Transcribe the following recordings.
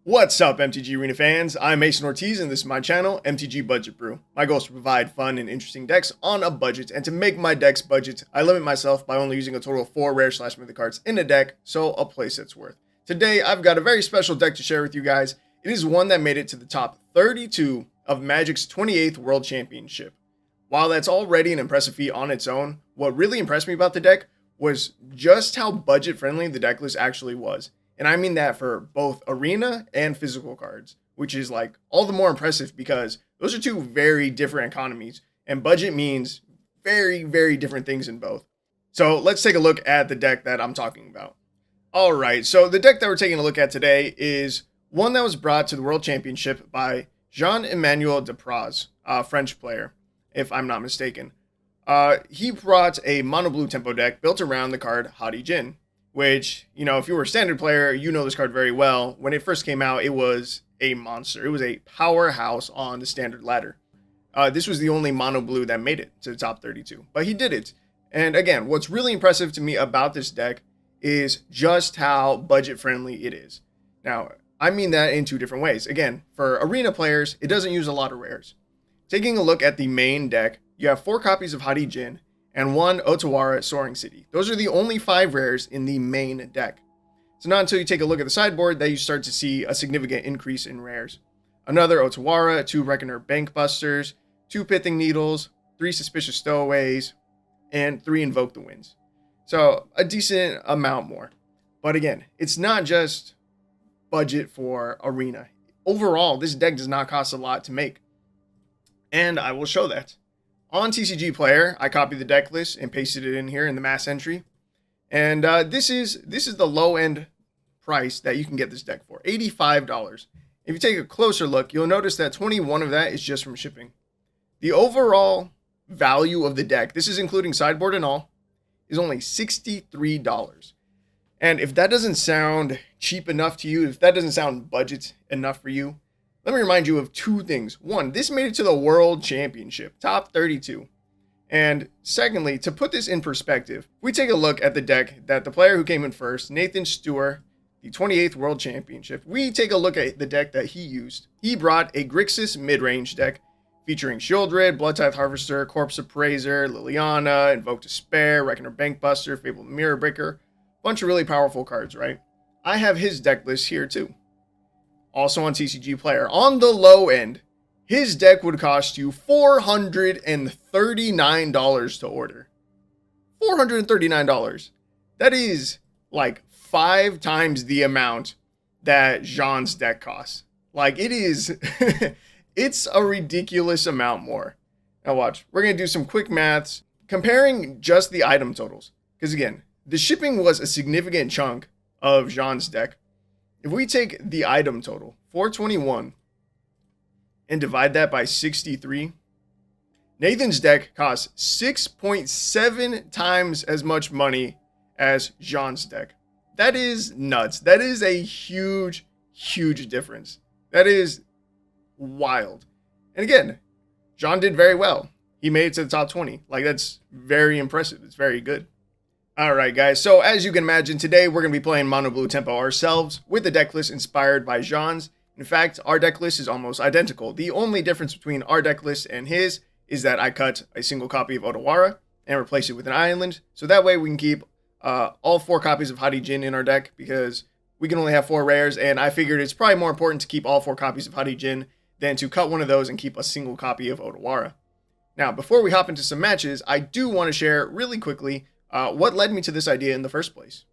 What's up, MTG Arena fans? I'm Mason Ortiz, and this is my channel, MTG Budget Brew. My goal is to provide fun and interesting decks on a budget, and to make my decks budget, I limit myself by only using a total of 4 rare/mythic cards in a deck, so a playset's worth. Today, I've got a very special deck to share with you guys. It is one that made it to the top 32 of Magic's 28th World Championship. While that's already an impressive feat on its own, what really impressed me about the deck was just how budget-friendly the deck list actually was. And I mean that for both arena and physical cards, which is like all the more impressive because those are two very different economies, and budget means very, very different things in both. So let's take a look at the deck that I'm talking about. All right, so the deck that we're taking a look at today is one that was brought to the World Championship by Jean-Emmanuel Depraz, a French player, if I'm not mistaken. He brought a mono blue tempo deck built around the card Haughty Djinn, which, you know, if you were a standard player, you know this card very well. When it first came out, it was a monster. It was a powerhouse on the standard ladder. This was the only mono blue that made it to the top 32, but he did it. And again, what's really impressive to me about this deck is just how budget friendly it is. Now, I mean that in two different ways. Again, for arena players, it doesn't use a lot of rares. Taking a look at the main deck, you have 4 copies of Haughty Djinn and 1 Otawara Soaring City. Those are the only 5 rares in the main deck. So not until you take a look at the sideboard that you start to see a significant increase in rares. Another Otawara, 2 Reckoner Bankbusters, 2 Pithing Needles, 3 Suspicious Stowaways, and 3 Invoke the Winds. So a decent amount more. But again, it's not just budget for arena. Overall, this deck does not cost a lot to make. And I will show that. On TCG Player, I copied the deck list and pasted it in here in the mass entry. And this is the low-end price that you can get this deck for, $85. If you take a closer look, you'll notice that 21 of that is just from shipping. The overall value of the deck, this is including sideboard and all, is only $63. And if that doesn't sound cheap enough to you, if that doesn't sound budget enough for you, let me remind you of 2 things. One, this made it to the World Championship, top 32. And secondly, to put this in perspective, we take a look at the deck that the player who came in first, Nathan Stewart, the 28th World Championship, we take a look at the deck that he used. He brought a Grixis mid-range deck featuring Shieldred, Bloodtithe Harvester, Corpse Appraiser, Liliana, Invoke Despair, Reckoner Bankbuster, Fabled Mirror Breaker. Bunch of really powerful cards, right? I have his deck list here too. Also on TCG Player, on the low end, his deck would cost you $439 to order. $439. That is like 5 times the amount that Jean's deck costs. Like, it is, it's a ridiculous amount more. Now watch, we're going to do some quick maths, comparing just the item totals. Because again, the shipping was a significant chunk of Jean's deck. If we take the item total, 421, and divide that by 63, Nathan's deck costs 6.7 times as much money as Jean's deck. That is nuts. That is a huge, huge difference. That is wild. And again, Jean did very well. He made it to the top 20. Like, that's very impressive. It's very good. Alright guys, so as you can imagine, today we're going to be playing Mono Blue Tempo ourselves with a deck list inspired by Jean's. In fact, our deck list is almost identical. The only difference between our deck list and his is that I cut a single copy of Otawara and replace it with an island, so that way we can keep all 4 copies of Haughty Djinn in our deck, because we can only have 4 rares, and I figured it's probably more important to keep all 4 copies of Haughty Djinn than to cut one of those and keep a single copy of Otawara. Now, before we hop into some matches, I do want to share really quickly what led me to this idea in the first place.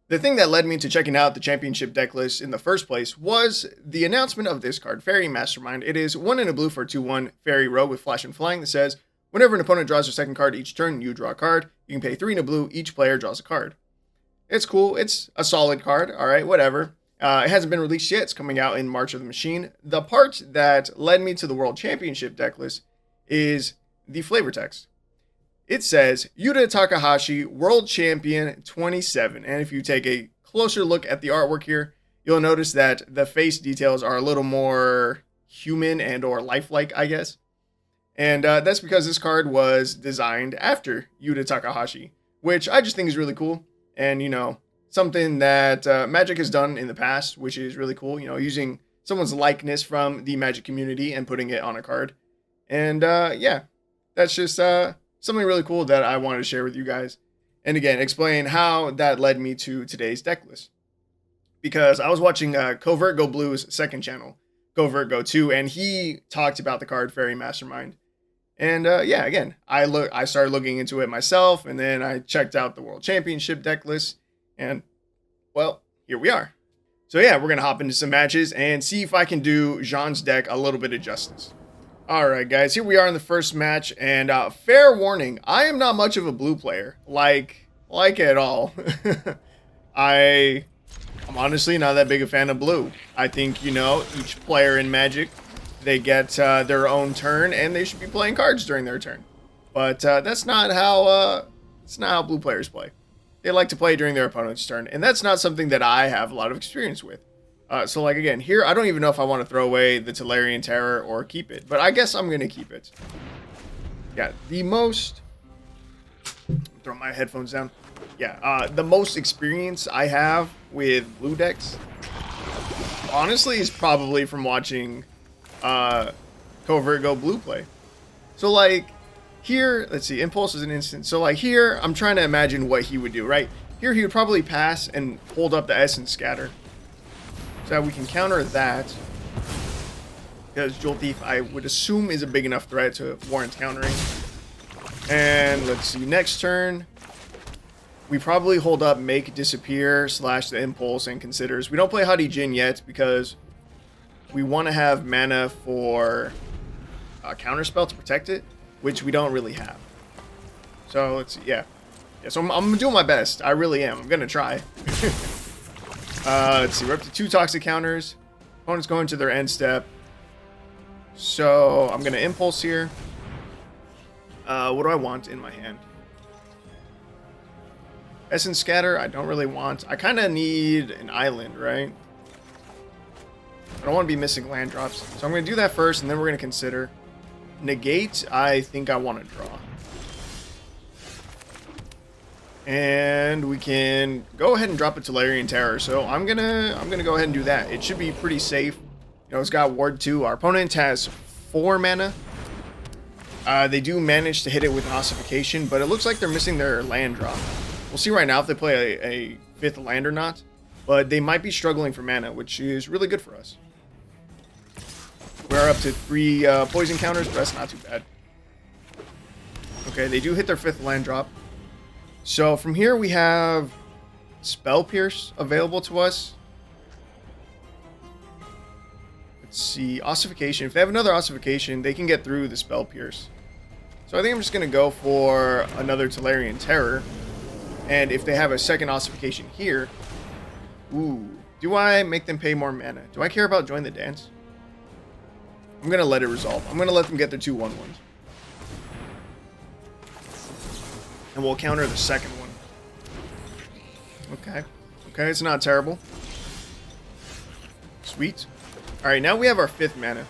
The thing that led me to checking out the championship deck list in the first place was the announcement of this card, Fairy Mastermind. It is 1 in a blue for a 2/1 Fairy Rogue with Flash and Flying that says, whenever an opponent draws their second card each turn, you draw a card. You can pay 3 in a blue, each player draws a card. It's cool, it's a solid card, alright, whatever. It hasn't been released yet, it's coming out in March of the Machine. The part that led me to the World Championship deck list is the flavor text. It says, Yuta Takahashi, World Champion 27. And if you take a closer look at the artwork here, you'll notice that the face details are a little more human and or lifelike, I guess. And that's because this card was designed after Yuta Takahashi, which I just think is really cool. And, you know, something that Magic has done in the past, which is really cool. You know, using someone's likeness from the Magic community and putting it on a card. And yeah, that's just something really cool that I wanted to share with you guys. And again, explain how that led me to today's deck list. Because I was watching Covert Go Blue's second channel, Covert Go 2, and he talked about the card Fairy Mastermind. And yeah, again, I started looking into it myself, and then I checked out the World Championship deck list, and well, here we are. So yeah, we're gonna hop into some matches and see if I can do Jean's deck a little bit of justice. All right, guys, here we are in the first match, and fair warning, I am not much of a blue player, like at all. I'm honestly not that big a fan of blue. I think, you know, each player in Magic, they get their own turn, and they should be playing cards during their turn. But that's not how blue players play. They like to play during their opponent's turn, and that's not something that I have a lot of experience with. So, like, again, here, I don't even know if I want to throw away the Tolarian Terror or keep it, but I guess I'm going to keep it. Yeah, the most... Throw my headphones down. Yeah, the most experience I have with blue decks, honestly, is probably from watching Covert Go Blue play. So, like, here, let's see, Impulse is an instant. So, like, here, I'm trying to imagine what he would do, right? Here, he would probably pass and hold up the Essence Scatter. So we can counter that. Because Jolt Thief, I would assume, is a big enough threat to warrant countering. And let's see, next turn, we probably hold up Make Disappear / the Impulse and Considers. We don't play Haughty Djinn yet because we want to have mana for a counterspell to protect it, which we don't really have. So let's see, yeah. So I'm doing my best. I really am. I'm going to try. Let's see, we're up to 2 toxic counters. Opponent's going to their end step. So I'm going to Impulse here. What do I want in my hand? Essence Scatter, I don't really want. I kind of need an island, right? I don't want to be missing land drops. So I'm going to do that first, and then we're going to consider. Negate, I think I want to draw. And we can go ahead and drop a Tolarian Terror. So I'm gonna go ahead and do that. It should be pretty safe. You know, it's got Ward 2. Our opponent has 4 mana. They do manage to hit it with Ossification, but it looks like they're missing their land drop. We'll see right now if they play a 5th land or not. But they might be struggling for mana, which is really good for us. We're up to 3 poison counters, but that's not too bad. Okay, they do hit their 5th land drop. So from here we have Spell Pierce available to us. Let's see, Ossification. If they have another Ossification, they can get through the Spell Pierce. So I think I'm just going to go for another Tolarian Terror. And if they have a second Ossification here... Ooh, do I make them pay more mana? Do I care about Join the Dance? I'm going to let it resolve. I'm going to let them get their 2 1/1s. And we'll counter the second one. Okay. Okay, it's not terrible. Sweet. Alright, now we have our 5th mana.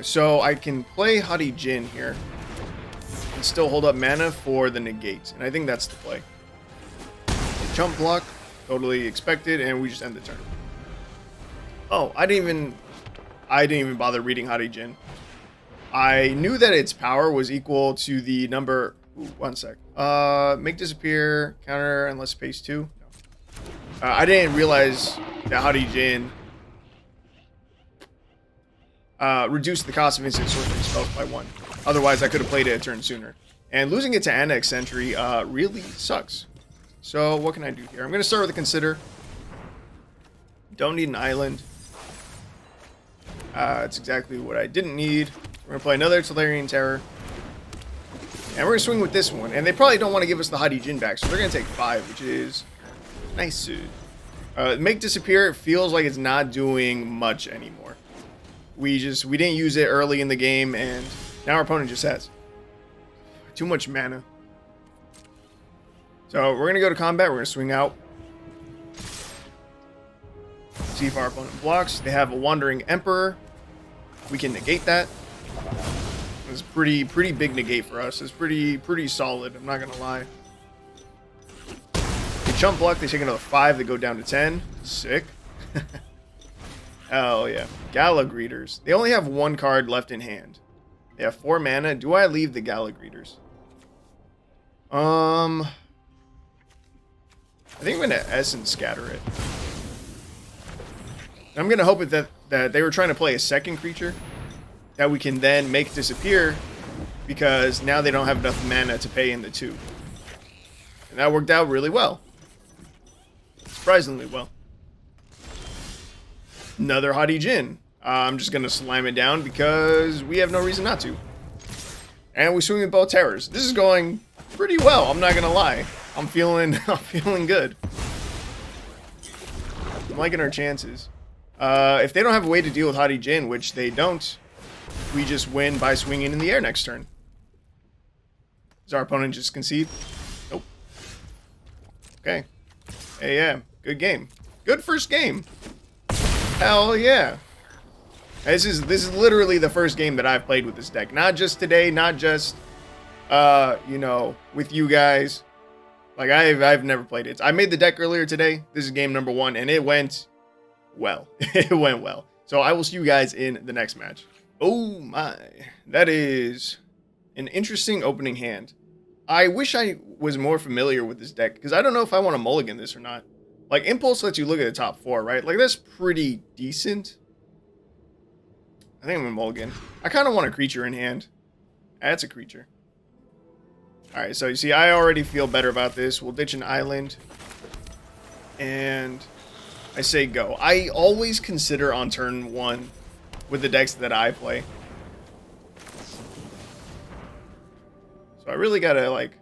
So I can play Haughty Djinn here. And still hold up mana for the Negate. And I think that's the play. Jump block. Totally expected, and we just end the turn. Oh, I didn't even bother reading Haughty Djinn. I knew that its power was equal to the number... Ooh, 1 sec. Make Disappear, counter, unless space 2. No. I didn't realize that Haughty Djinn reduced the cost of instant sorcery spells by 1. Otherwise, I could have played it a turn sooner. And losing it to Annex Sentry really sucks. So, what can I do here? I'm going to start with a Consider. Don't need an island. It's exactly what I didn't need. We're going to play another Tolarian Terror. And we're going to swing with this one. And they probably don't want to give us the Haughty Djinn back, so they're going to take 5, which is nice. Make Disappear, it feels like it's not doing much anymore. We didn't use it early in the game, and now our opponent just has too much mana. So we're going to go to combat. We're going to swing out. See if our opponent blocks. They have a Wandering Emperor. We can negate that. It's pretty big negate for us. It's pretty solid, I'm not going to lie. They chump block, they take another 5, they go down to 10. Sick. Hell yeah. Gala Greeters. They only have 1 card left in hand. They have 4 mana. Do I leave the Gala Greeters? I think I'm going to Essence Scatter it. I'm going to hope that they were trying to play a second creature that we can then make disappear, because now they don't have enough mana to pay in the 2. And that worked out really well. Surprisingly well. Another Haughty Djinn. I'm just going to slam it down because we have no reason not to. And we swing with both terrors. This is going pretty well, I'm not going to lie. I'm feeling good. I'm liking our chances. If they don't have a way to deal with Haughty Djinn, which they don't, we just win by swinging in the air next turn. Does our opponent just concede? Nope. Okay. Hey, yeah. Good game. Good first game. Hell yeah. This is literally the first game that I've played with this deck. Not just today, not just, you know, with you guys. Like, I've never played it. I made the deck earlier today. This is game number 1, and it went well. It went well. So I will see you guys in the next match. Oh my. That is an interesting opening hand. I wish I was more familiar with this deck, because I don't know if I want to mulligan this or not. Like, Impulse lets you look at the top 4, right? Like, that's pretty decent. I think I'm going to mulligan. I kind of want a creature in hand. That's a creature. Alright, so you see, I already feel better about this. We'll ditch an island. And I say go. I always consider on turn 1 with the decks that I play. So I really gotta, like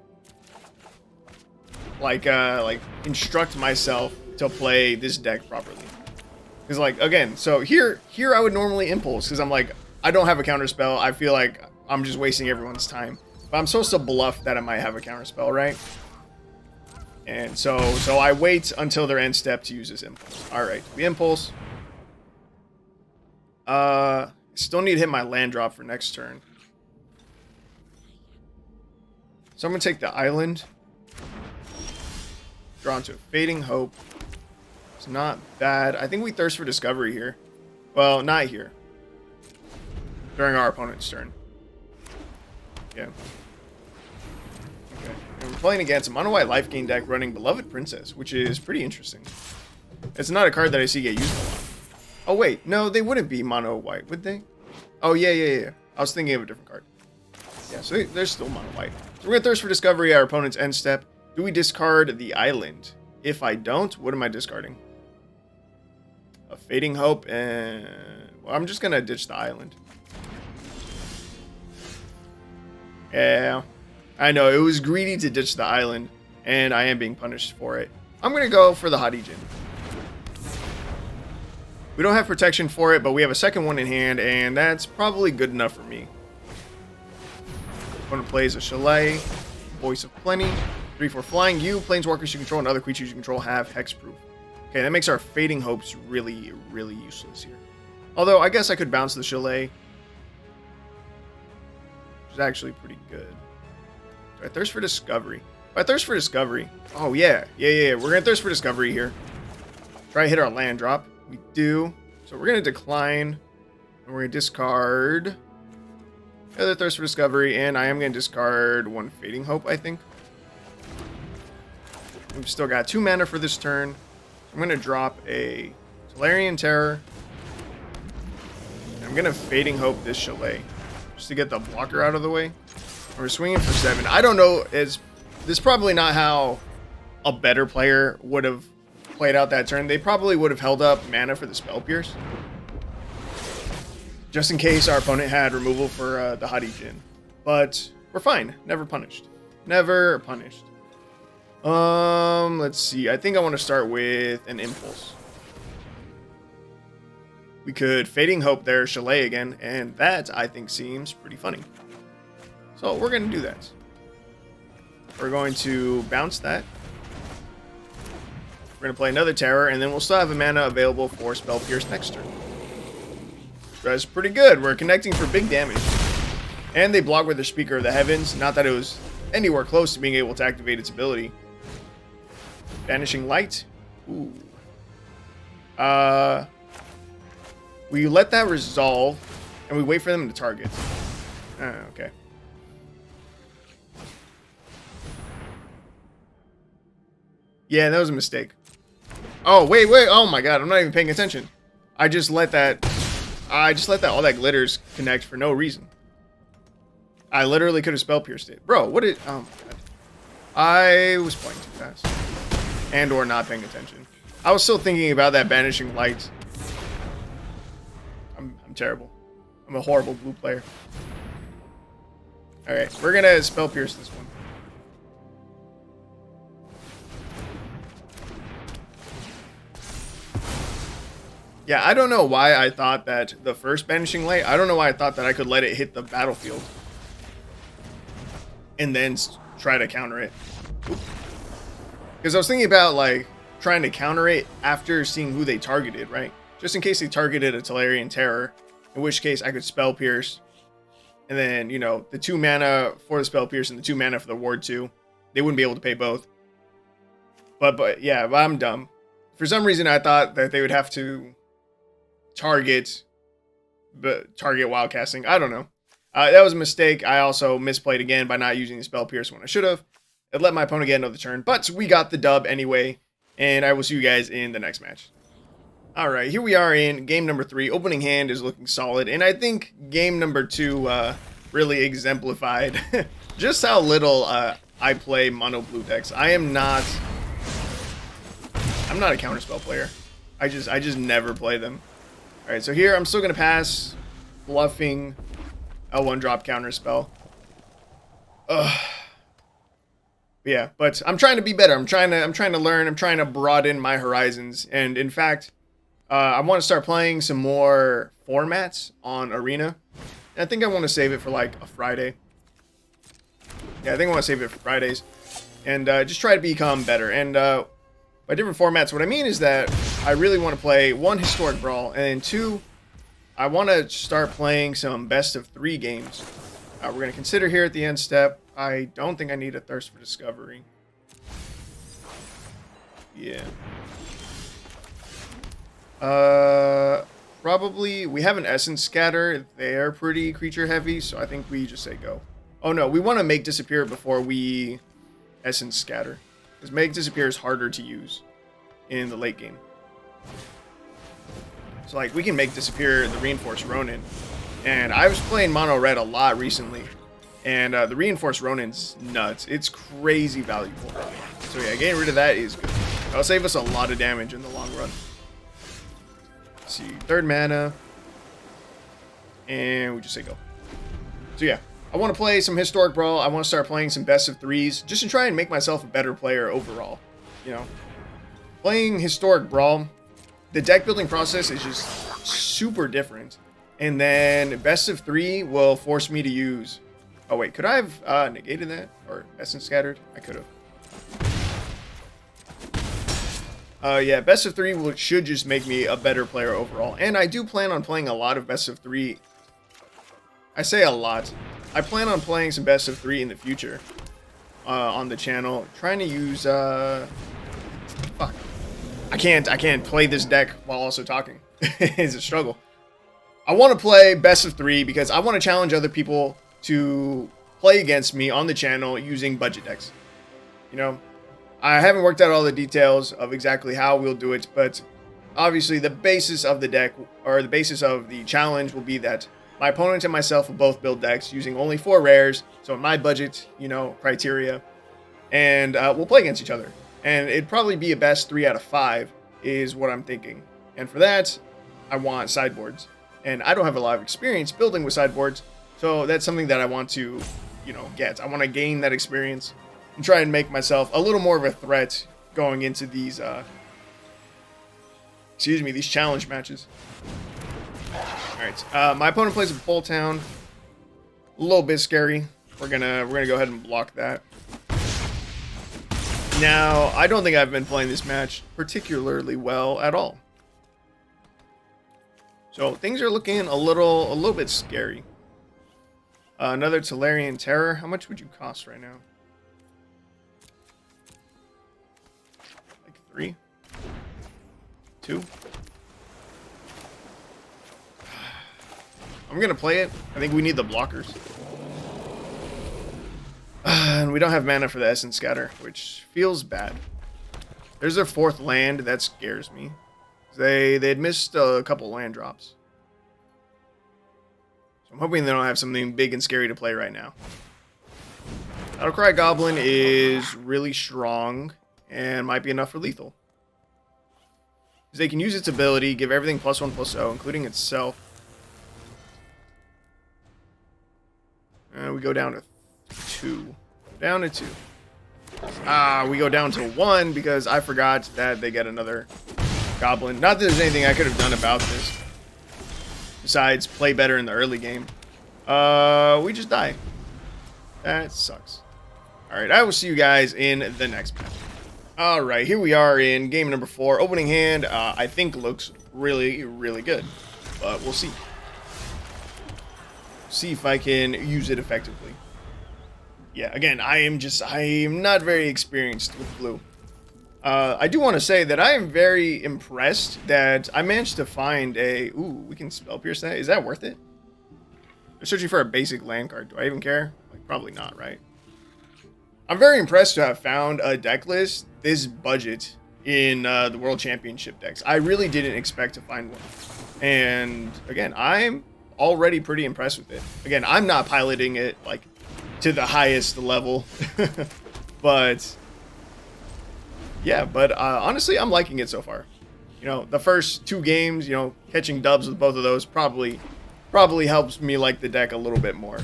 instruct myself to play this deck properly. Because, like, again, so here I would normally Impulse, because I'm like, I don't have a counterspell. I feel like I'm just wasting everyone's time. But I'm supposed to bluff that I might have a counterspell, right? And so I wait until their end step to use this Impulse. Alright, we Impulse. Still need to hit my land drop for next turn. So I'm going to take the island. Draw into a Fading Hope. It's not bad. I think we Thirst for Discovery here. Well, not here. During our opponent's turn. Yeah. Okay. And we're playing against a mono white life gain deck running Beloved Princess, which is pretty interesting. It's not a card that I see get used a lot. Oh, wait. No, they wouldn't be mono white, would they? Oh, yeah. I was thinking of a different card. Yeah, so they're still mono white. So we're going to Thirst for Discovery at our opponent's end step. Do we discard the island? If I don't, what am I discarding? A Fading Hope, and well, I'm just going to ditch the island. Yeah, I know, it was greedy to ditch the island, and I am being punished for it. I'm going to go for the Haughty Djinn. We don't have protection for it, but we have a second one in hand, and that's probably good enough for me. Opponent plays a Chalet, Voice of Plenty, 3/4 flying. You, planeswalkers you control, and other creatures you control have hexproof. Okay, that makes our Fading Hopes really, really useless here. Although, I guess I could bounce the Chalet, which is actually pretty good. Do I Thirst for Discovery? If I Thirst for Discovery... Oh, yeah. We're going to Thirst for Discovery here. Try to hit our land drop. We do. So we're going to decline. And we're going to discard... Another Thirst for Discovery, and I am going to discard one Fading Hope, I think. We've still got 2 mana for this turn. I'm going to drop a Tolarian Terror. And I'm going to Fading Hope this Chalet, just to get the blocker out of the way. We're swinging for 7. I don't know, this is probably not how a better player would have played out that turn. They probably would have held up mana for the Spell Pierce, just in case our opponent had removal for the Haughty Djinn. But we're fine. Never punished. Never punished. Let's see. I think I want to start with an Impulse. We could Fading Hope their Chalet again, and that, I think, seems pretty funny. So we're going to do that. We're going to bounce that. We're going to play another Terror, and then we'll still have a mana available for Spell Pierce next turn. That's pretty good. We're connecting for big damage. And they block with their Speaker of the Heavens. Not that it was anywhere close to being able to activate its ability. Banishing Light. Ooh. We let that resolve, and we wait for them to target. Okay. Yeah, that was a mistake. Oh, wait. Oh my god, I'm not even paying attention. I just let that all that glitters connect for no reason. I literally could have spell pierced it. Bro, what did... Oh my god. I was playing too fast. And or not paying attention. I was still thinking about that Banishing Light. I'm terrible. I'm a horrible blue player. Alright, we're gonna spell pierce this one. Yeah, I don't know why I thought that the first Banishing Light, I don't know why I thought that I could let it hit the battlefield. And then try to counter it. Because I was thinking about, like, trying to counter it after seeing who they targeted, right? Just in case they targeted a Tolarian Terror, in which case I could Spell Pierce. And then, you know, the 2 mana for the Spell Pierce and the 2 mana for the Ward 2. They wouldn't be able to pay both. But yeah, I'm dumb. For some reason, I thought that they would have to target while casting. I don't know. That was a mistake. I also misplayed again by not using the Spell Pierce when I should have. It let my opponent get another turn, but we got the dub anyway, and I will see you guys in the next match. Alright, here we are in game number 3. Opening hand is looking solid, and I think game number 2 really exemplified just how little I play mono blue decks. I'm not a counterspell player. I just never play them. Alright, so here I'm still gonna pass bluffing L1 drop counterspell. Ugh. Yeah, but I'm trying to be better. I'm trying to learn. I'm trying to broaden my horizons. And in fact, I want to start playing some more formats on Arena. And I think I want to save it for like a Friday. Yeah, I think I want to save it for Fridays. And just try to become better. And by different formats, what I mean is that I really want to play 1, Historic Brawl, and 2, I want to start playing some best of 3 games. We're going to consider here at the end step. I don't think I need a Thirst for Discovery. Yeah. Probably, we have an Essence Scatter. They're pretty creature heavy, so I think we just say go. Oh no, we want to make Disappear before we Essence Scatter. Because Make Disappear is harder to use in the late game. So like, we can make Disappear the Reinforced Ronin. And I was playing Mono Red a lot recently. And the Reinforced Ronin's nuts. It's crazy valuable. So yeah, getting rid of that is good. That'll save us a lot of damage in the long run. Let's see, 3rd mana. And we just say go. So yeah, I want to play some Historic Brawl. I want to start playing some best of 3s. Just to try and make myself a better player overall. You know, playing Historic Brawl, the deck building process is just super different. And then best of 3 will force me to use... Oh wait, could I have negated that? Or Essence Scattered? I could have. Yeah, best of 3 should just make me a better player overall. And I do plan on playing a lot of best of 3. I say a lot. I plan on playing some best of 3 in the future. On the channel. Trying to use... Fuck. I can't play this deck while also talking. It's a struggle. I want to play best of 3 because I want to challenge other people to play against me on the channel using budget decks. You know, I haven't worked out all the details of exactly how we'll do it, but obviously the basis of the deck, or the basis of the challenge, will be that my opponent and myself will both build decks using only 4 rares, so in my budget, you know, criteria, and we'll play against each other. And it'd probably be a best 3 out of 5 is what I'm thinking. And for that, I want sideboards. And I don't have a lot of experience building with sideboards, so that's something that I want to, you know, get. I want to gain that experience and try and make myself a little more of a threat going into these, these challenge matches. Alright, my opponent plays a Bull Town. A little bit scary. We're gonna go ahead and block that. Now, I don't think I've been playing this match particularly well at all. So things are looking a little bit scary. Another Tolarian Terror. How much would you cost right now? 3, 2. I'm gonna play it. I think we need the blockers. And we don't have mana for the Essence Scatter, which feels bad. There's their 4th land. That scares me. They had missed a couple land drops. So I'm hoping they don't have something big and scary to play right now. Battlecry Goblin is really strong and might be enough for lethal. Because they can use its ability, give everything +1/+0, including itself. And we go down to 2. Down to 2. We go down to 1 because I forgot that they get another goblin. Not that there's anything I could have done about this. Besides, play better in the early game. We just die. That sucks. Alright, I will see you guys in the next match. Alright, here we are in game number 4. Opening hand, I think looks really, really good. But we'll see. See if I can use it effectively. Yeah, again, I am not very experienced with blue. I do want to say that I am very impressed that I managed to find a... Ooh, we can spell pierce that. Is that worth it? I'm searching for a basic land card. Do I even care? Like, probably not, right? I'm very impressed to have found a deck list this budget in the World Championship decks. I really didn't expect to find one. And, again, I'm already pretty impressed with it. Again, I'm not piloting it, like, to the highest level. But... yeah, but honestly, I'm liking it so far. You know, the first 2 games, you know, catching dubs with both of those probably helps me like the deck a little bit more.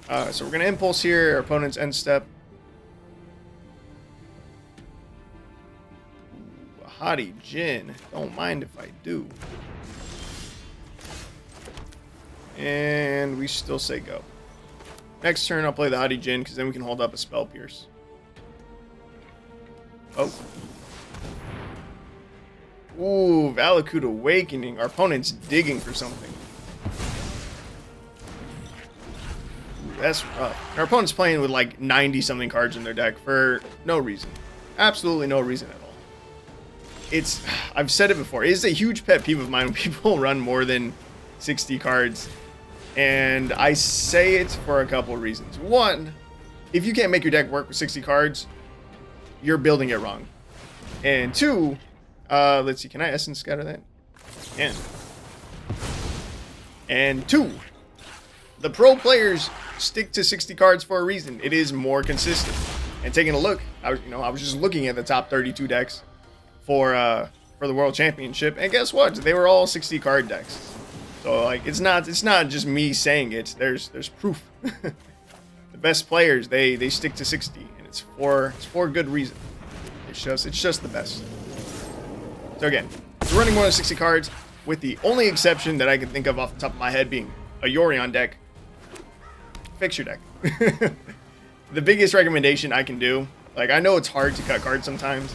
So we're going to impulse here, our opponent's end step. Ooh, a Haughty Djinn. Don't mind if I do. And we still say go. Next turn, I'll play the Haughty Djinn, because then we can hold up a Spell Pierce. Oh. Ooh, Valakut Awakening. Our opponent's digging for something. Ooh, that's rough. Our opponent's playing with like 90-something cards in their deck for no reason. Absolutely no reason at all. I've said it before, it's a huge pet peeve of mine when people run more than 60 cards. And I say it for a couple of reasons. One, if you can't make your deck work with 60 cards, you're building it wrong. And 2, let's see, can I Essence Scatter that? Can. And 2, the pro players stick to 60 cards for a reason. It is more consistent. And taking a look, I was just looking at the top 32 decks for the World Championship, and guess what? They were all 60 card decks. So like, it's not just me saying it. There's proof. The best players they stick to 60, and it's for good reason. It's just the best. So again, it's running more than 60 cards, with the only exception that I can think of off the top of my head being a Yorion deck. Fix your deck. The biggest recommendation I can do, like, I know it's hard to cut cards sometimes.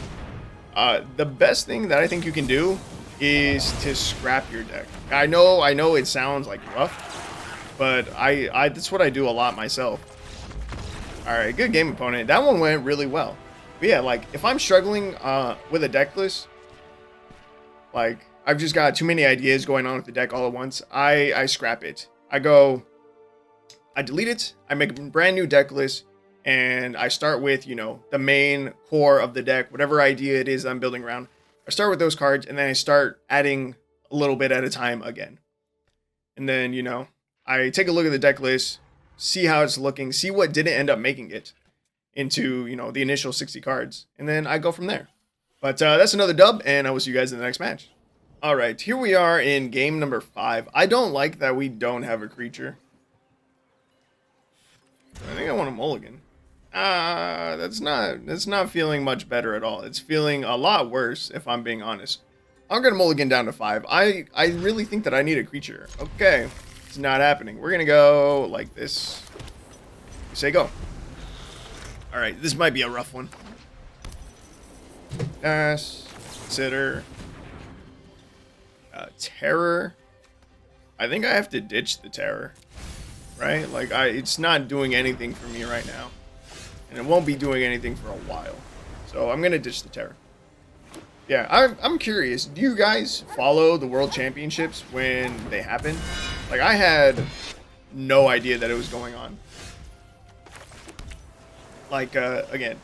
The best thing that I think you can do is to scrap your deck. I know it sounds like rough, but that's what I do a lot myself. Alright, good game, opponent. That one went really well. But yeah, like, if I'm struggling with a deck list, like, I've just got too many ideas going on with the deck all at once, I scrap it. I delete it, I make a brand new deck list, and I start with, the main core of the deck, whatever idea it is I'm building around. I start with those cards, and then I start adding a little bit at a time again. And then, I take a look at the deck list, see how it's looking, see what didn't end up making it into, the initial 60 cards, and then I go from there. But that's another dub, and I will see you guys in the next match. All right, here we are in game number 5. I don't like that we don't have a creature. I think I want a mulligan. That's not feeling much better at all. It's feeling a lot worse, if I'm being honest. I'm gonna mulligan down to 5. I really think that I need a creature. Okay, it's not happening. We're gonna go like this. Say go. All right, this might be a rough one. Consider terror. I think I have to ditch the terror, right? Like, it's not doing anything for me right now. And it won't be doing anything for a while. So I'm going to ditch the Terror. Yeah, I'm curious. Do you guys follow the World Championships when they happen? Like, I had no idea that it was going on. Like, again,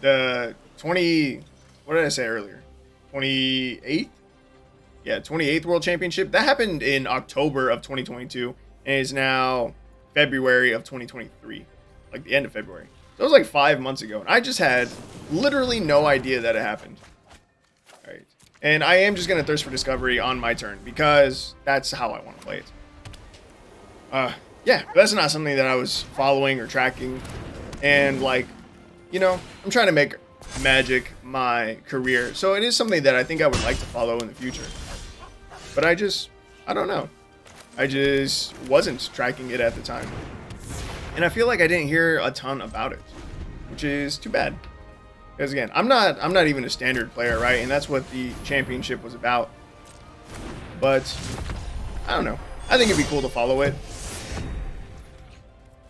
the 20... What did I say earlier? 28th? Yeah, 28th World Championship. That happened in October of 2022. And is now February of 2023. Like, the end of February. So it was like 5 months ago. And I just had literally no idea that it happened. Alright. And I am just going to thirst for discovery on my turn. Because that's how I want to play it. Yeah, that's not something that I was following or tracking. And, like, you know, I'm trying to make Magic my career. So it is something that I think I would like to follow in the future. But I don't know. I just wasn't tracking it at the time. And I feel like I didn't hear a ton about it, which is too bad. Because again, I'm not even a standard player, right? And that's what the championship was about. But I don't know. I think it'd be cool to follow it.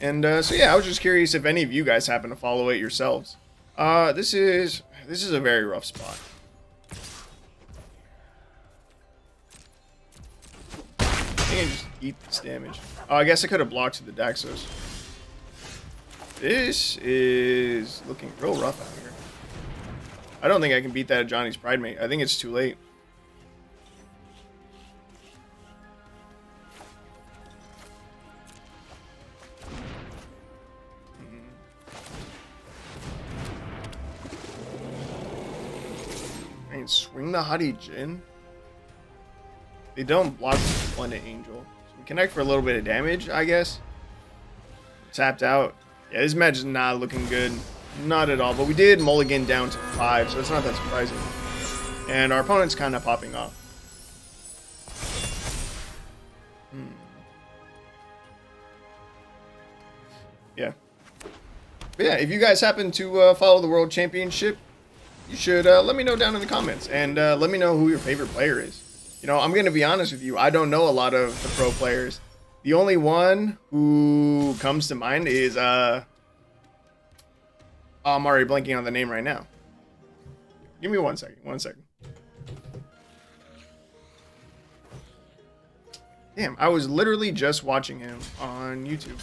And so yeah, I was just curious if any of you guys happen to follow it yourselves. This is a very rough spot. I can just eat this damage. Oh, I guess I could have blocked the Daxos. This is looking real rough out here. I don't think I can beat that Johnny's Pride Mate. I think it's too late. Swing the Haughty Djinn. They don't block the Splendid Angel. So we connect for a little bit of damage, I guess. Tapped out. Yeah, this match is not looking good. Not at all. But we did mulligan down to 5, so it's not that surprising. And our opponent's kind of popping off. Yeah. But yeah, if you guys happen to follow the World Championship, you should let me know down in the comments, and let me know who your favorite player is. You know, I'm going to be honest with you. I don't know a lot of the pro players. The only one who comes to mind is, I'm already blanking on the name right now. Give me 1 second. 1 second. Damn, I was literally just watching him on YouTube.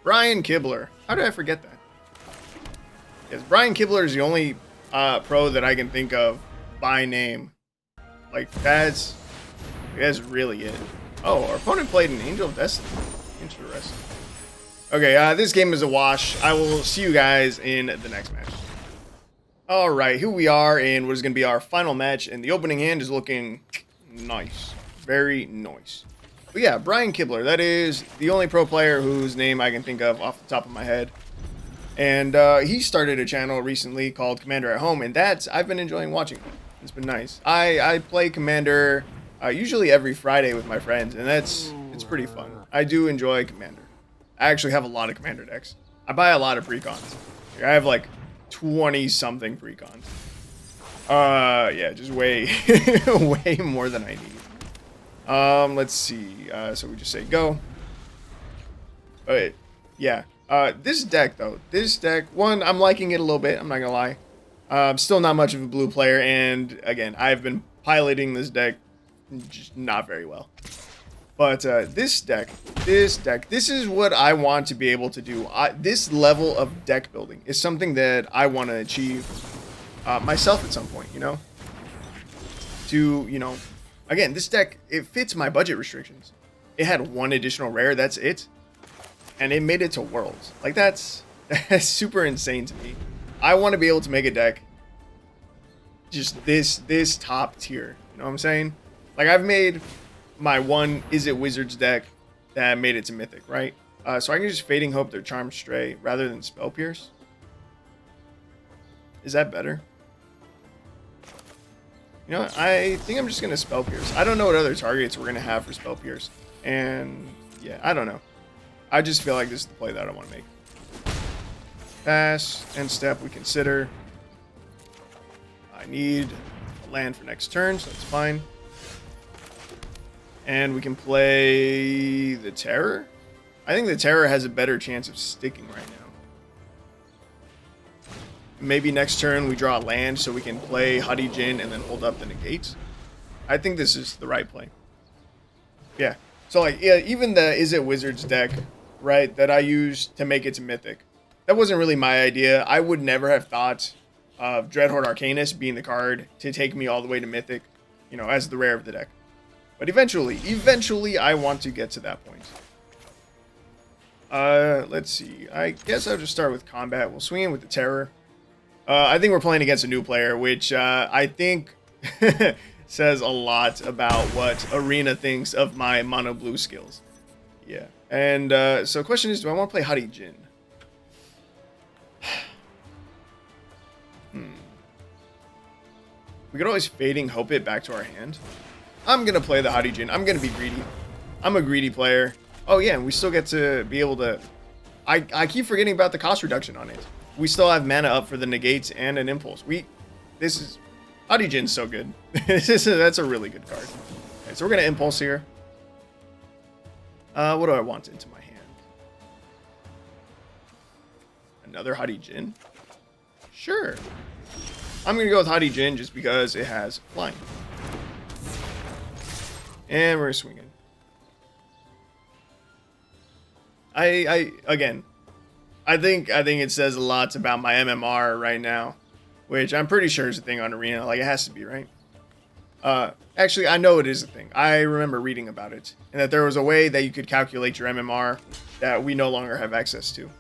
Brian Kibler. How did I forget that? Yes, Brian Kibler is the only pro that I can think of by name. Like, that's really it. Oh, our opponent played an Angel of Destiny. Interesting. Okay, this game is a wash. I will see you guys in the next match. Alright, here we are in what is going to be our final match, and the opening hand is looking nice. Very nice. But yeah, Brian Kibler, that is the only pro player whose name I can think of off the top of my head. And he started a channel recently called Commander at Home, and I've been enjoying watching it. It's been nice. I play Commander usually every Friday with my friends, and it's pretty fun. I do enjoy Commander. I actually have a lot of Commander decks. I buy a lot of precons. I have like 20-something precons. Yeah, just way, way more than I need. Let's see. So we just say go. But yeah, this deck though, one, I'm liking it a little bit. I'm not gonna lie. Still not much of a blue player, and again, I've been piloting this deck just not very well. But this deck, this is what I want to be able to do. This level of deck building is something that I want to achieve myself at some point, you know? Again, this deck, it fits my budget restrictions. It had one additional rare, that's it. And it made it to Worlds. Like, that's super insane to me. I want to be able to make a deck just this top tier. You know what I'm saying? Like, I've made my one Is It Wizards deck that made it to Mythic, right? So I can just Fading Hope their Charm Stray rather than Spell Pierce. Is that better? You know what? I think I'm just going to Spell Pierce. I don't know what other targets we're going to have for Spell Pierce. And yeah, I don't know. I just feel like this is the play that I want to make. Pass. End step we consider. I need a land for next turn, so that's fine. And we can play the Terror. I think the Terror has a better chance of sticking right now. Maybe next turn we draw a land so we can play Haughty Djinn and then hold up the Negate. I think this is the right play. Yeah. So like, yeah, even the Is It Wizards deck, right, that I used to make it to Mythic, that wasn't really my idea. I would never have thought of Dreadhorde Arcanist being the card to take me all the way to Mythic, you know, as the rare of the deck. But eventually I want to get to that point. Let's see. I guess I'll just start with combat. We'll swing in with the Terror. I think we're playing against a new player, which I think says a lot about what Arena thinks of my mono blue skills. Yeah. And so the question is, do I want to play Haughty Djinn? We could always Fading Hope it back to our hand. I'm going to play the Haughty Djinn. I'm going to be greedy. I'm a greedy player. Oh, yeah, and we still get to be able to... I keep forgetting about the cost reduction on it. We still have mana up for the Negates and an Impulse. This is... Haughty Djinn's so good. That's a really good card. Okay, so we're going to Impulse here. What do I want into my hand? Another Haughty Djinn? Sure. I'm going to go with Haughty Djinn just because it has flying. And we're swinging. Again, I think it says a lot about my MMR right now, which I'm pretty sure is a thing on Arena. Like, it has to be, right? Actually, I know it is a thing. I remember reading about it, and that there was a way that you could calculate your MMR that we no longer have access to.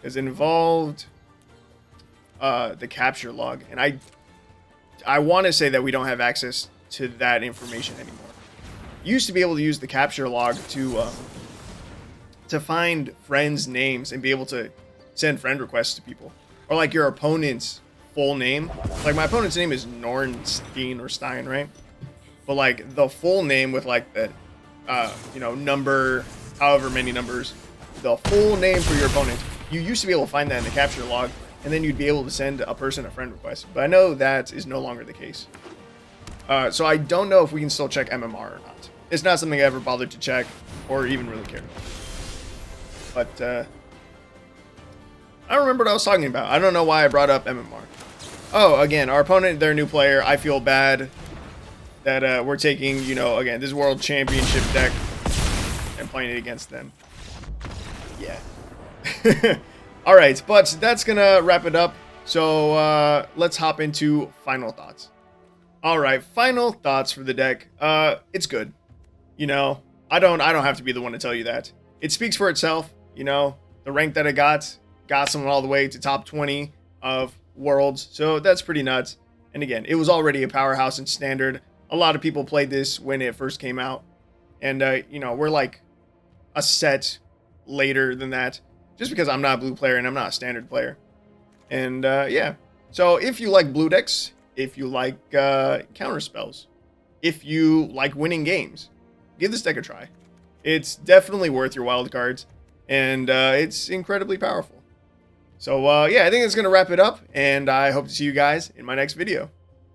Because it involved the capture log, and I want to say that we don't have access to that information anymore. You used to be able to use the capture log to find friends' names and be able to send friend requests to people. Or like your opponent's full name. Like my opponent's name is Nornstein or Stein, right? But like the full name with like the, you know, number, however many numbers, the full name for your opponent. You used to be able to find that in the capture log, and then you'd be able to send a person a friend request. But I know that is no longer the case. So I don't know if we can still check MMR or not. It's not something I ever bothered to check or even really cared about. But I don't remember what I was talking about. I don't know why I brought up MMR. Oh, again, our opponent, they're a new player. I feel bad that we're taking, you know, again, this World Championship deck and playing it against them. Yeah. All right, but that's going to wrap it up. So let's hop into final thoughts. All right, final thoughts for the deck. It's good. You know, I don't have to be the one to tell you that. It speaks for itself. You know, the rank that I got someone all the way to top 20 of Worlds. So that's pretty nuts. And again, it was already a powerhouse in Standard. A lot of people played this when it first came out. And, you know, we're like a set later than that. Just because I'm not a blue player and I'm not a Standard player. And, yeah. So if you like blue decks, if you like counter spells, if you like winning games, give this deck a try. It's definitely worth your wild cards. And it's incredibly powerful. So, yeah, I think that's going to wrap it up. And I hope to see you guys in my next video.